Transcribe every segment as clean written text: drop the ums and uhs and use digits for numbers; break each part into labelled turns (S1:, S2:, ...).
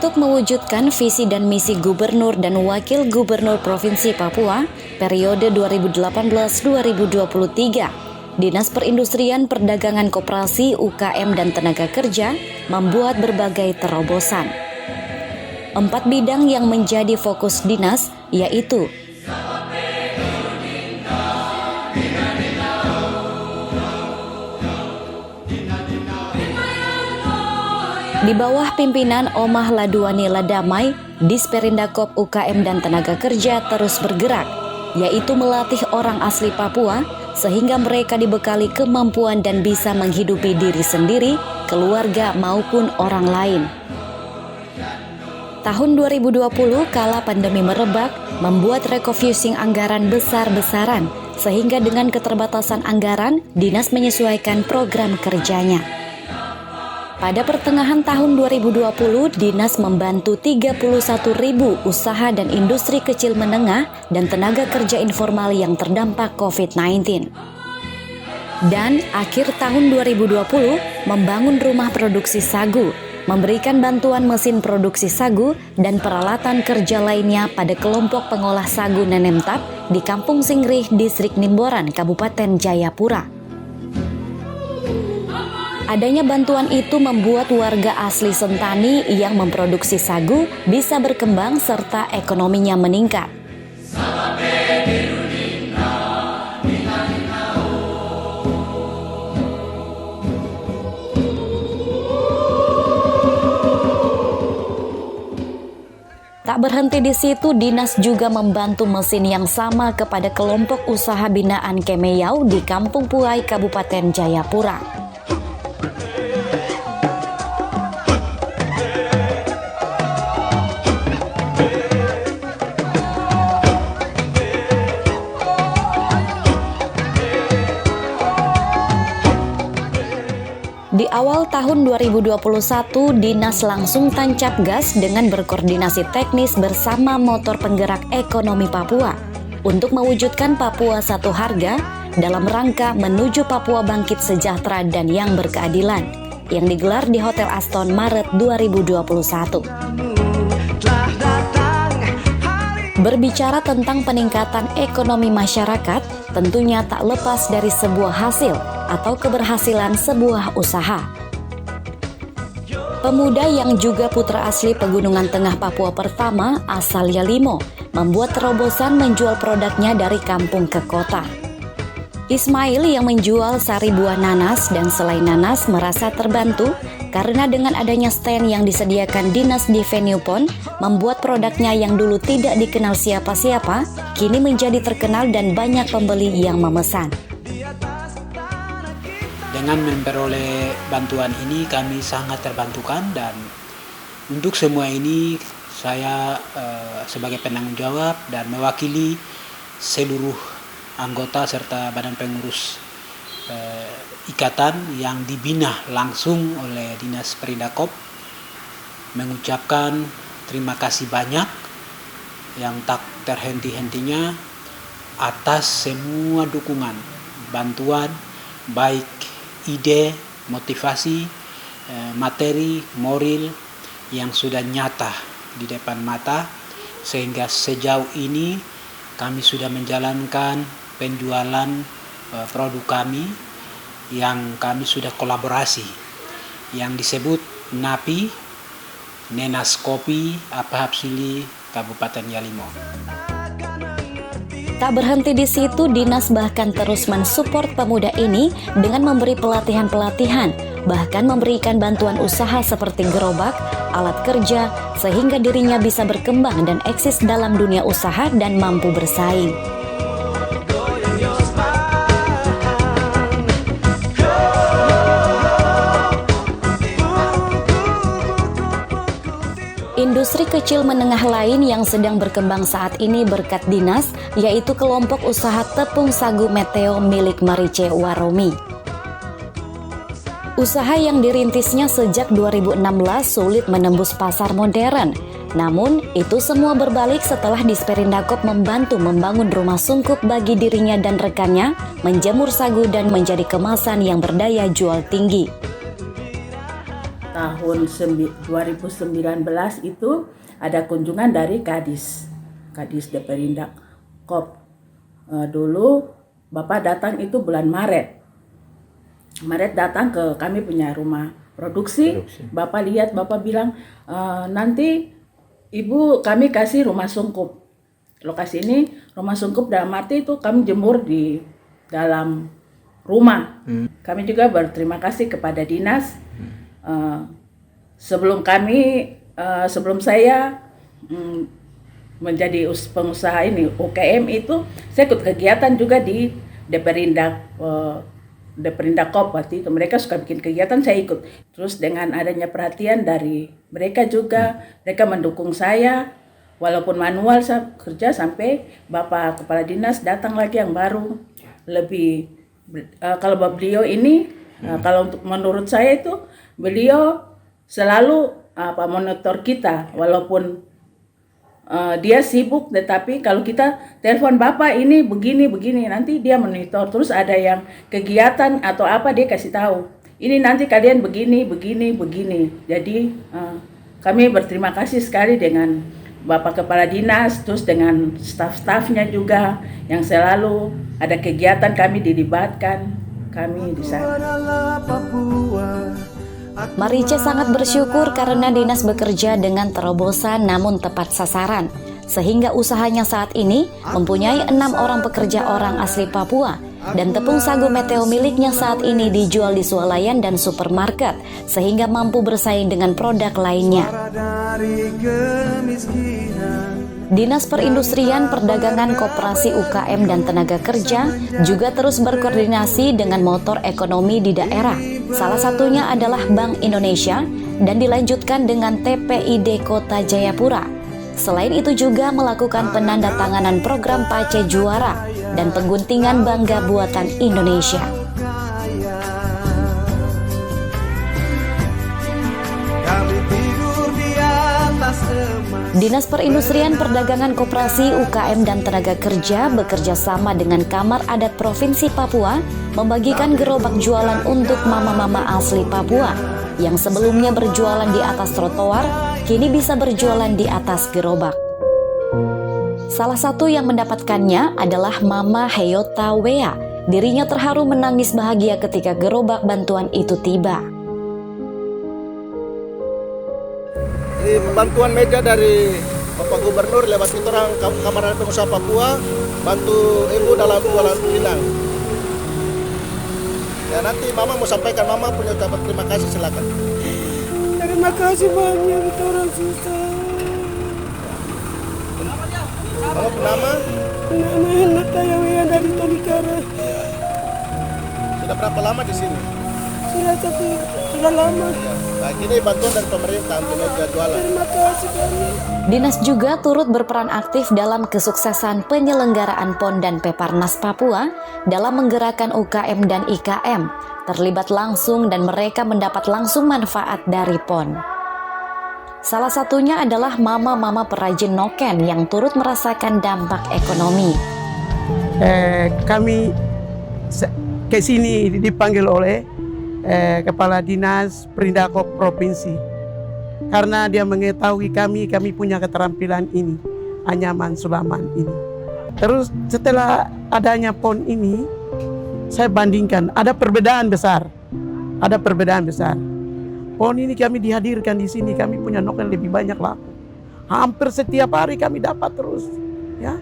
S1: Untuk mewujudkan visi dan misi Gubernur dan Wakil Gubernur Provinsi Papua periode 2018-2023, Dinas Perindustrian Perdagangan Koperasi UKM dan Tenaga Kerja membuat berbagai terobosan. 4 bidang yang menjadi fokus dinas yaitu di bawah pimpinan Omah Laduani Ladamai, Disperindakop UKM dan Tenaga Kerja terus bergerak, yaitu melatih orang asli Papua sehingga mereka dibekali kemampuan dan bisa menghidupi diri sendiri, keluarga maupun orang lain. Tahun 2020 kala pandemi merebak, membuat refocusing anggaran besar-besaran, sehingga dengan keterbatasan anggaran, dinas menyesuaikan program kerjanya. Pada pertengahan tahun 2020, Dinas membantu 31.000 usaha dan industri kecil menengah dan tenaga kerja informal yang terdampak COVID-19. Dan akhir tahun 2020, membangun rumah produksi sagu, memberikan bantuan mesin produksi sagu dan peralatan kerja lainnya pada kelompok pengolah sagu Nenemtap di Kampung Singrih, Distrik Nimboran, Kabupaten Jayapura. Adanya bantuan itu membuat warga asli Sentani yang memproduksi sagu bisa berkembang serta ekonominya meningkat. Tak berhenti di situ, dinas juga membantu mesin yang sama kepada kelompok usaha binaan Kemeyau di Kampung Puai, Kabupaten Jayapura. Di awal tahun 2021, Dinas langsung tancap gas dengan berkoordinasi teknis bersama Motor Penggerak Ekonomi Papua untuk mewujudkan Papua Satu Harga dalam rangka menuju Papua Bangkit Sejahtera dan yang berkeadilan yang digelar di Hotel Aston Maret 2021. Berbicara tentang peningkatan ekonomi masyarakat, tentunya tak lepas dari sebuah hasil atau keberhasilan sebuah usaha. Pemuda yang juga putra asli Pegunungan Tengah Papua pertama asal Yalimo membuat terobosan menjual produknya dari kampung ke kota. Ismail yang menjual sari buah nanas dan selai nanas merasa terbantu karena dengan adanya stand yang disediakan dinas di venue PON membuat produknya yang dulu tidak dikenal siapa-siapa kini menjadi terkenal dan banyak pembeli yang memesan.
S2: Dengan memperoleh bantuan ini kami sangat terbantukan, dan untuk semua ini saya sebagai penanggung jawab dan mewakili seluruh anggota serta badan pengurus ikatan yang dibina langsung oleh Dinas Perindakop mengucapkan terima kasih banyak yang tak terhenti-hentinya atas semua dukungan, bantuan, baik ide, motivasi, materi, moral yang sudah nyata di depan mata, sehingga sejauh ini kami sudah menjalankan penjualan produk kami yang kami sudah kolaborasi yang disebut NAPI, Nenas Kopi, Apahapsili, Kabupaten Yalimo.
S1: Tak berhenti di situ, dinas bahkan terus mensupport pemuda ini dengan memberi pelatihan-pelatihan, bahkan memberikan bantuan usaha seperti gerobak, alat kerja, sehingga dirinya bisa berkembang dan eksis dalam dunia usaha dan mampu bersaing. Industri kecil menengah lain yang sedang berkembang saat ini berkat dinas, yaitu kelompok usaha tepung sagu Meteo milik Marice Waromi. Usaha yang dirintisnya sejak 2016 sulit menembus pasar modern. Namun, itu semua berbalik setelah Disperindakop membantu membangun rumah sungkup bagi dirinya dan rekannya, menjemur sagu dan menjadi kemasan yang berdaya jual tinggi.
S3: tahun 2019 itu ada kunjungan dari Kadis Deperindak Kop. Dulu Bapak datang itu bulan Maret datang ke kami punya rumah produksi. Bapak lihat, Bapak bilang, nanti Ibu kami kasih rumah sungkup. Lokasi ini rumah sungkup dalam arti itu kami jemur di dalam rumah. Kami juga berterima kasih kepada dinas. Sebelum saya menjadi pengusaha ini UKM itu, saya ikut kegiatan juga di Deperindak Kop waktu itu. Mereka suka bikin kegiatan, saya ikut. Terus dengan adanya perhatian dari mereka juga, mereka mendukung saya. Walaupun manual saya kerja sampai Bapak Kepala Dinas datang lagi yang baru. Lebih kalau beliau ini, kalau menurut saya itu beliau selalu monitor kita, walaupun dia sibuk, tetapi kalau kita telepon Bapak ini begini, nanti dia monitor. Terus ada yang kegiatan atau apa dia kasih tahu. Ini nanti kalian begini. Jadi kami berterima kasih sekali dengan Bapak Kepala Dinas, terus dengan staf-stafnya juga yang selalu ada kegiatan kami dilibatkan kami di sana.
S1: Marice sangat bersyukur karena dinas bekerja dengan terobosan namun tepat sasaran, sehingga usahanya saat ini mempunyai 6 orang pekerja orang asli Papua, dan tepung sagu meteo miliknya saat ini dijual di swalayan dan supermarket, sehingga mampu bersaing dengan produk lainnya. Dinas Perindustrian, Perdagangan, Koperasi UKM dan Tenaga Kerja juga terus berkoordinasi dengan motor ekonomi di daerah. Salah satunya adalah Bank Indonesia dan dilanjutkan dengan TPID Kota Jayapura. Selain itu juga melakukan penandatanganan program Pace Juara dan pengguntingan Bangga Buatan Indonesia. Dinas Perindustrian, Perdagangan, Koperasi, UKM, dan Tenaga Kerja bekerja sama dengan Kamar Adat Provinsi Papua membagikan gerobak jualan untuk mama-mama asli Papua yang sebelumnya berjualan di atas trotoar, kini bisa berjualan di atas gerobak. Salah satu yang mendapatkannya adalah Mama Heyota Wea. Dirinya terharu menangis bahagia ketika gerobak bantuan itu tiba.
S4: Ini bantuan meja dari Bapak Gubernur lewat kita orang Kamar Adat Pengusaha Papua, bantu ibu dalam jualan pinang. Ya nanti Mama mau sampaikan, Mama punya ucapan terima kasih, silakan.
S5: Terima kasih banyak, kita orang susah.
S4: Mama nama?
S5: Nama Heyota Wea dari Tolikara.
S4: Sudah berapa lama di sini?
S5: Sudah lama.
S4: Nah, ini bantuan dari pemerintah untuk meja jualan.
S5: Terima kasih banyak.
S1: Dinas juga turut berperan aktif dalam kesuksesan penyelenggaraan PON dan Peparnas Papua dalam menggerakkan UKM dan IKM, terlibat langsung dan mereka mendapat langsung manfaat dari PON. Salah satunya adalah mama-mama perajin noken yang turut merasakan dampak ekonomi.
S5: Kami ke sini dipanggil oleh Kepala Dinas Perindako Provinsi karena dia mengetahui kami punya keterampilan ini, anyaman sulaman ini. Terus setelah adanya PON ini, saya bandingkan ada perbedaan besar. PON ini kami dihadirkan di sini, kami punya noken lebih banyak laku. Hampir setiap hari kami dapat terus, ya,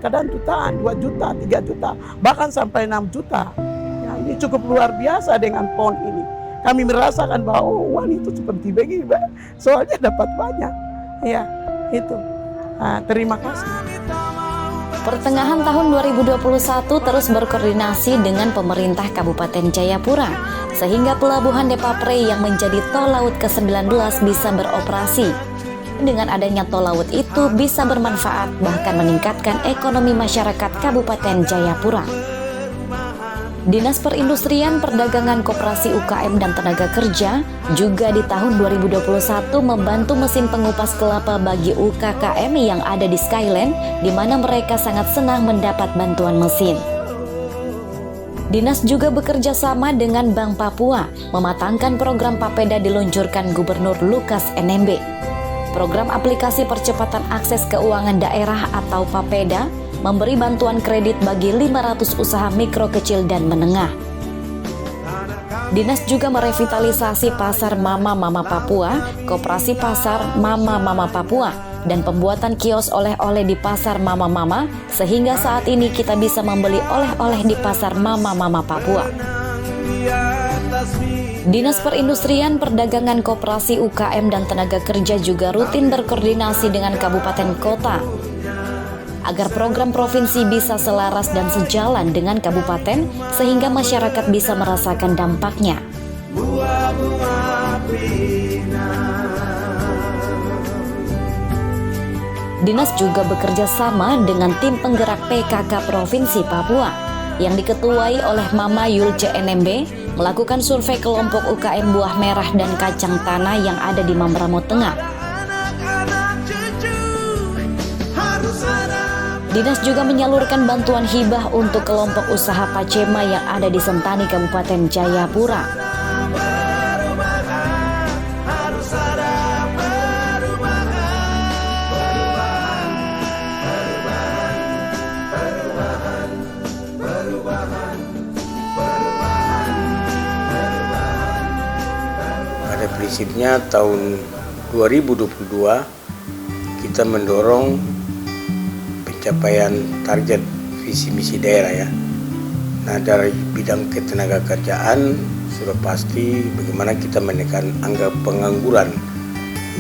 S5: kadang jutaan, 2 juta, 3 juta, bahkan sampai 6 juta. Ini cukup luar biasa dengan PON ini. Kami merasakan bahwa uang itu seperti begini, soalnya dapat banyak. Ya, itu. Terima kasih.
S1: Pertengahan tahun 2021 terus berkoordinasi dengan pemerintah Kabupaten Jayapura, sehingga pelabuhan Depapre yang menjadi tol laut ke-19 bisa beroperasi. Dengan adanya tol laut itu bisa bermanfaat bahkan meningkatkan ekonomi masyarakat Kabupaten Jayapura. Dinas Perindustrian, Perdagangan, Koperasi UKM dan Tenaga Kerja juga di tahun 2021 membantu mesin pengupas kelapa bagi UKKM yang ada di Skyland, di mana mereka sangat senang mendapat bantuan mesin. Dinas juga bekerja sama dengan Bank Papua mematangkan program Papeda diluncurkan Gubernur Lukas NMB. Program aplikasi percepatan akses keuangan daerah atau Papeda memberi bantuan kredit bagi 500 usaha mikro, kecil, dan menengah. Dinas juga merevitalisasi Pasar Mama-Mama Papua, Koperasi Pasar Mama-Mama Papua, dan pembuatan kios oleh-oleh di Pasar Mama-Mama, sehingga saat ini kita bisa membeli oleh-oleh di Pasar Mama-Mama Papua. Dinas Perindustrian, Perdagangan, Koperasi, UKM, dan Tenaga Kerja juga rutin berkoordinasi dengan kabupaten kota agar program provinsi bisa selaras dan sejalan dengan kabupaten sehingga masyarakat bisa merasakan dampaknya. Dinas juga bekerja sama dengan tim penggerak PKK Provinsi Papua yang diketuai oleh Mama Yulce NMB melakukan survei kelompok UKM buah merah dan kacang tanah yang ada di Mamberamo Tengah. Dinas juga menyalurkan bantuan hibah untuk kelompok usaha Pacema yang ada di Sentani, Kabupaten Jayapura.
S6: Pada prinsipnya tahun 2022 kita mendorong pencapaian target visi misi daerah ya. Nah, dari bidang ketenaga kerjaan sudah pasti bagaimana kita menekan angka pengangguran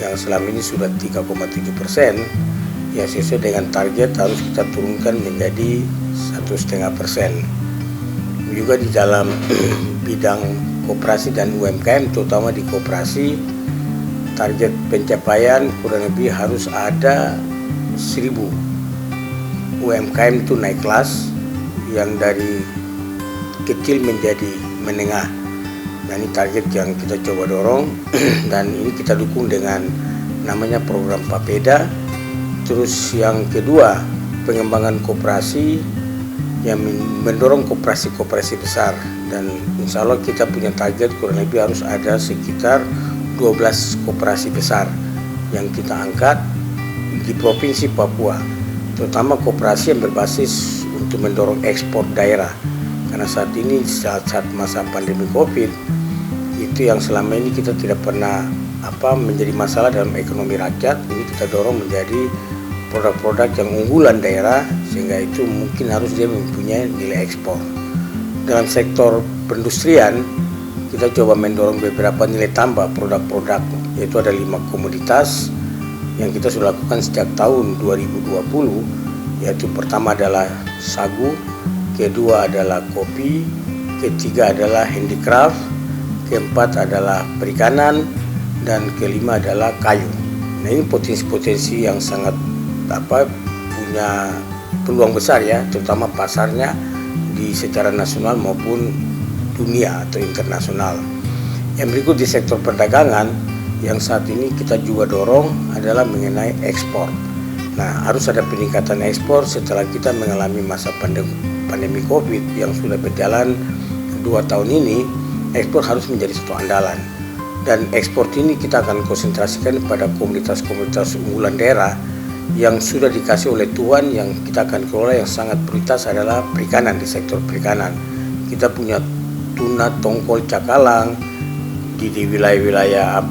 S6: yang selama ini sudah 3,7%, ya sesuai dengan target harus kita turunkan menjadi 1,5%. Juga di dalam bidang koperasi dan UMKM, terutama di koperasi, target pencapaian kurang lebih harus ada 1.000 UMKM itu naik kelas yang dari kecil menjadi menengah. Nah, ini target yang kita coba dorong dan ini kita dukung dengan namanya program Papeda. Terus yang kedua, pengembangan koperasi yang mendorong koperasi-koperasi besar, dan insya Allah kita punya target kurang lebih harus ada sekitar 12 koperasi besar yang kita angkat di Provinsi Papua, terutama koperasi yang berbasis untuk mendorong ekspor daerah. Karena saat ini saat masa pandemi COVID itu yang selama ini kita tidak pernah menjadi masalah dalam ekonomi rakyat, ini kita dorong menjadi produk-produk yang unggulan daerah, sehingga itu mungkin harus dia mempunyai nilai ekspor. Dalam sektor perindustrian kita coba mendorong beberapa nilai tambah produk-produk, yaitu ada 5 komoditas yang kita sudah lakukan sejak tahun 2020, yaitu pertama adalah sagu, kedua adalah kopi, ketiga adalah handicraft, keempat adalah perikanan, dan kelima adalah kayu. Nah, ini potensi-potensi yang sangat punya peluang besar ya, terutama pasarnya di secara nasional maupun dunia atau internasional. Yang berikut di sektor perdagangan yang saat ini kita juga dorong adalah mengenai ekspor. Nah, harus ada peningkatan ekspor setelah kita mengalami masa pandemi COVID yang sudah berjalan 2 tahun ini. Ekspor harus menjadi satu andalan, dan ekspor ini kita akan konsentrasikan pada komunitas-komunitas unggulan daerah yang sudah dikasih oleh Tuhan, yang kita akan kelola. Yang sangat prioritas adalah perikanan. Di sektor perikanan kita punya tuna, tongkol, cakalang di wilayah-wilayah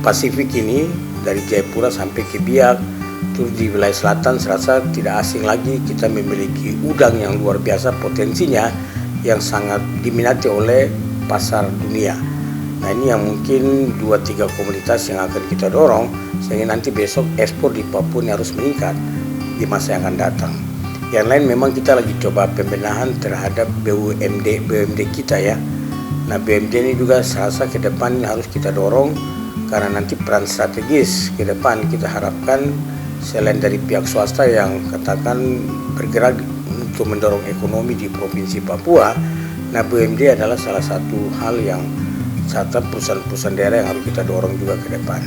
S6: Pasifik ini, dari Jayapura sampai ke Biak. Terus di wilayah selatan serasa tidak asing lagi, kita memiliki udang yang luar biasa potensinya, yang sangat diminati oleh pasar dunia. Nah, ini yang mungkin 2-3 komunitas yang akan kita dorong, sehingga nanti besok ekspor di Papua ini harus meningkat di masa yang akan datang. Yang lain memang kita lagi coba pembenahan terhadap BUMD kita ya. Nah, BUMD ini juga serasa ke depan harus kita dorong, karena nanti peran strategis ke depan kita harapkan selain dari pihak swasta yang katakan bergerak untuk mendorong ekonomi di Provinsi Papua. Nah, BUMD adalah salah satu hal yang perusahaan-perusahaan daerah yang harus kita dorong juga ke depan.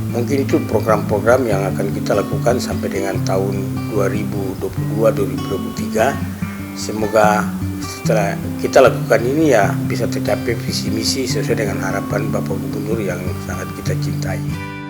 S6: Mungkin itu program-program yang akan kita lakukan sampai dengan tahun 2022-2023. Semoga setelah kita lakukan ini ya bisa tercapai visi misi sesuai dengan harapan Bapak Gubernur yang sangat kita cintai.